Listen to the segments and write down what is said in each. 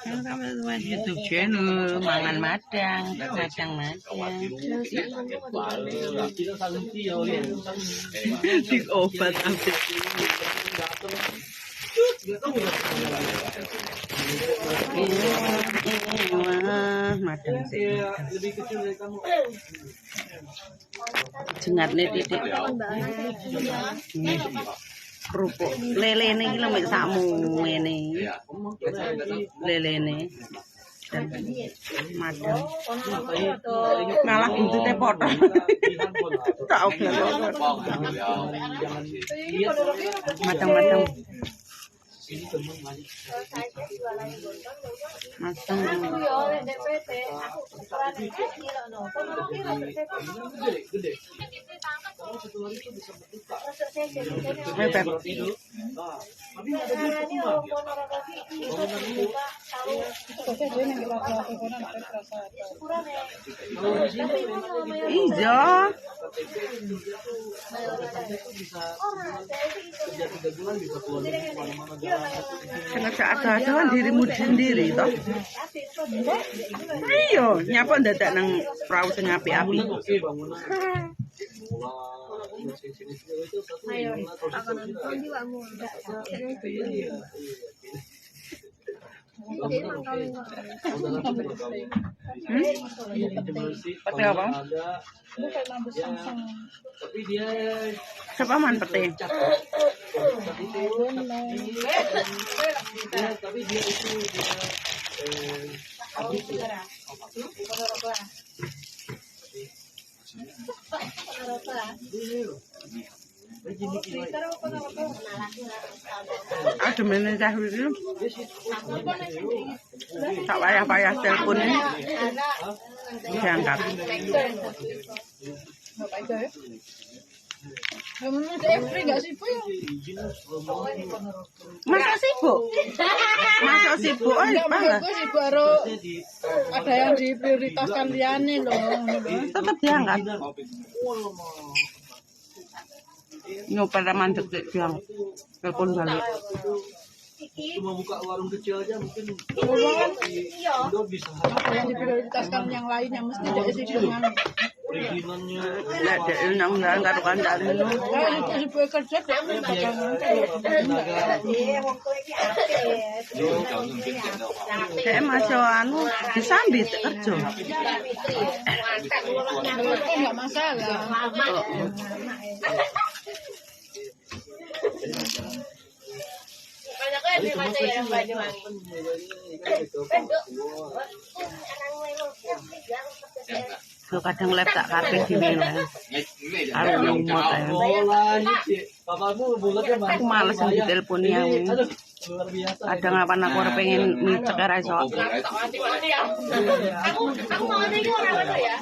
Kamu YouTube channel mangan madang, kacang madang. Dik obat apa? Madang sih. Jengat nih titik. Kerupuk lele ini lho mek sakmu ngene. Lele ini dan madang. Ngalah buntute potong. Tak oke. Madang-madang. Iya. Sengaja ada-ada dirimu sendiri toh. Iya, nyapa ndadak nang perahu sing api-api. Ayo, akan nonton juga mau. Pete apa? Siapa man pete? Tapi dia itu Ada menengah itu. Tak payah-payah teleponnya diangkat. Masa sibuk? Masa sibuk? Ada yang diprioritaskan liane loh. Tetap diangkat. Nyopet mandek bilang telepon balik. cuma buka warung kecil aja mungkin bisa Ada yang diprioritaskan yang lain yang mesti jadi dengan perizinannya. Nek dek nang karo kandhane lho. ibu kerja Dek masuk anu disambit kerja. nggak masalah. Lo kadang lep tak kabeh dhewe lho. Arep nyumut ae. Aku males di telepon yang kadang apa aku ora pengen micek ora iso. Aku mau nih orang ya.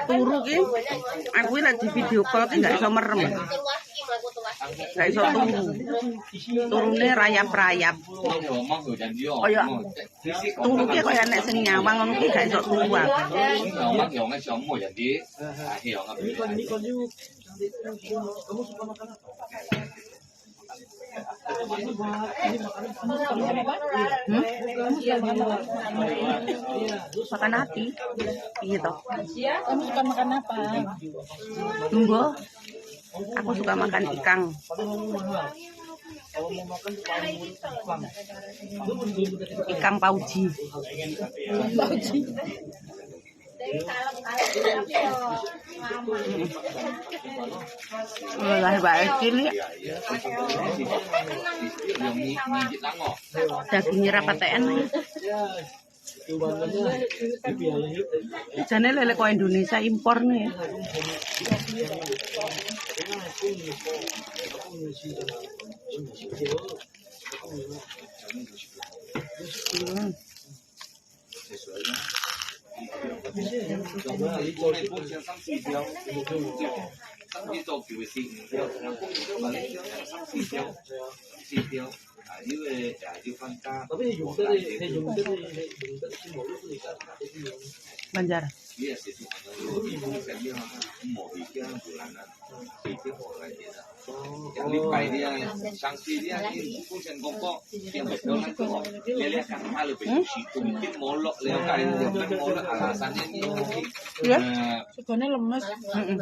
Turu ki aku lek di video call ki gak iso merem. Gak iso turu. Turune rayap-rayap. Kaya turu ki kaya nek sing nyawang ngono ki gak iso turu. Kamu suka makan apa? Makan hati gitu. Kamu suka makan apa? Tunggu. Aku suka makan ikan. Ikan pauji. Lah bae cilik. Dagingnya rapatean. Jane lele kok Indonesia impor nih. Banjar. dia sih ibu kan dia mau bikin bulanan itu orang dia yang lipai dia sanksi dia ini kusen kongkong yang betul kan kok dia lihat kan malu situ mungkin molok lewat kain dia molok alasannya ini Segone lemes.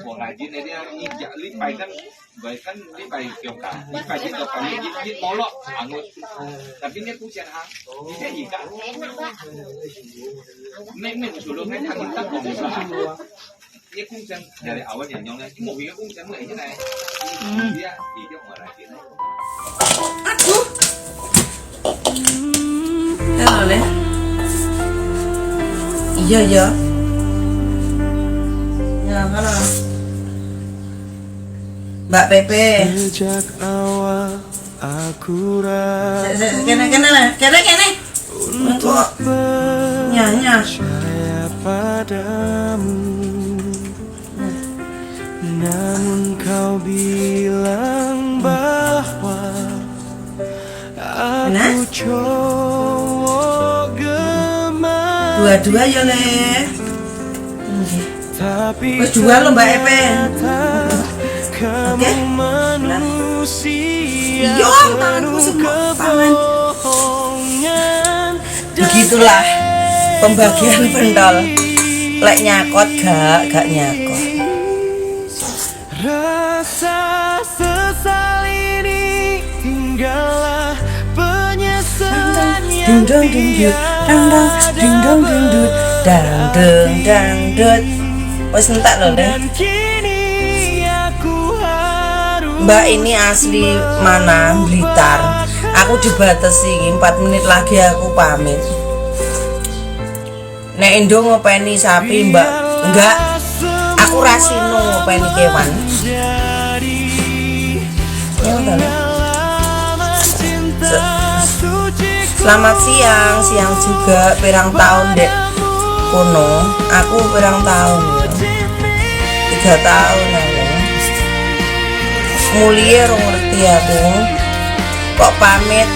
mau rajin dia injak lipai kan baik kan lipai kioka lipai itu kami gigit molok angus tapi dia kusen hang dia jika memang sudah kan angin tak mau ini kusen dari awal yang nyongnya ini mau bikin kusen mulai ini nih dia mau rajin Aduh. Halo Le. Iya ya. Ya mana? Mbak Pepe. Sejak awal aku rasa Kene. Untuk nyanyi. percaya padamu, namun kau bilang bahwa aku cowok gemar. Dua-dua ya Le. Tapi Wes dua lo Mbak Epe. kamu manusia Iya, tanganku semua tangan. kebohongan. Begitulah pembagian pentol. Lek nyakot gak nyakot. Rasa sesal ini tinggallah penyesalan yang dangdut. Wes entak lho Le. dan kini aku harus Mbak ini asli mana? Blitar. Aku dibatasi 4 menit lagi aku pamit. Nek Indo ngopeni sapi Mbak, enggak. Aku rasino ngopeni kewan. Ya udah Le. Selamat siang juga. Pirang tahun dek kono. Aku pirang tahun ya. 3 tahun aku. Mulia rong ngerti aku. Kok pamit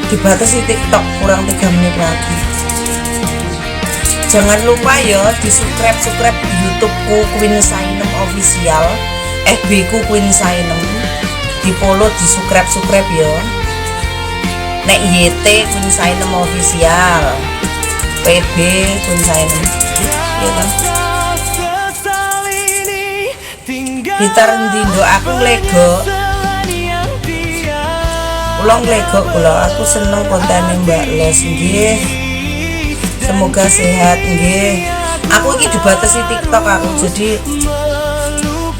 dibatasi TikTok kurang 3 menit lagi. Jangan lupa ya di subscribe YouTubeku Queen Sainem Official, FB ku Queen Sainem, di follow, di subscribe ya. Nek YT Queen Sainem Official, PB Queen Sainem, ya kan? Gitar ndindo aku lego. Ulang lego kula, aku seneng kontene Mbak Les nggih. Semoga sehat nggih. Aku iki dibatasi TikTok aku, jadi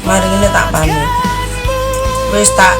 mari ini tak pamit. Wis tak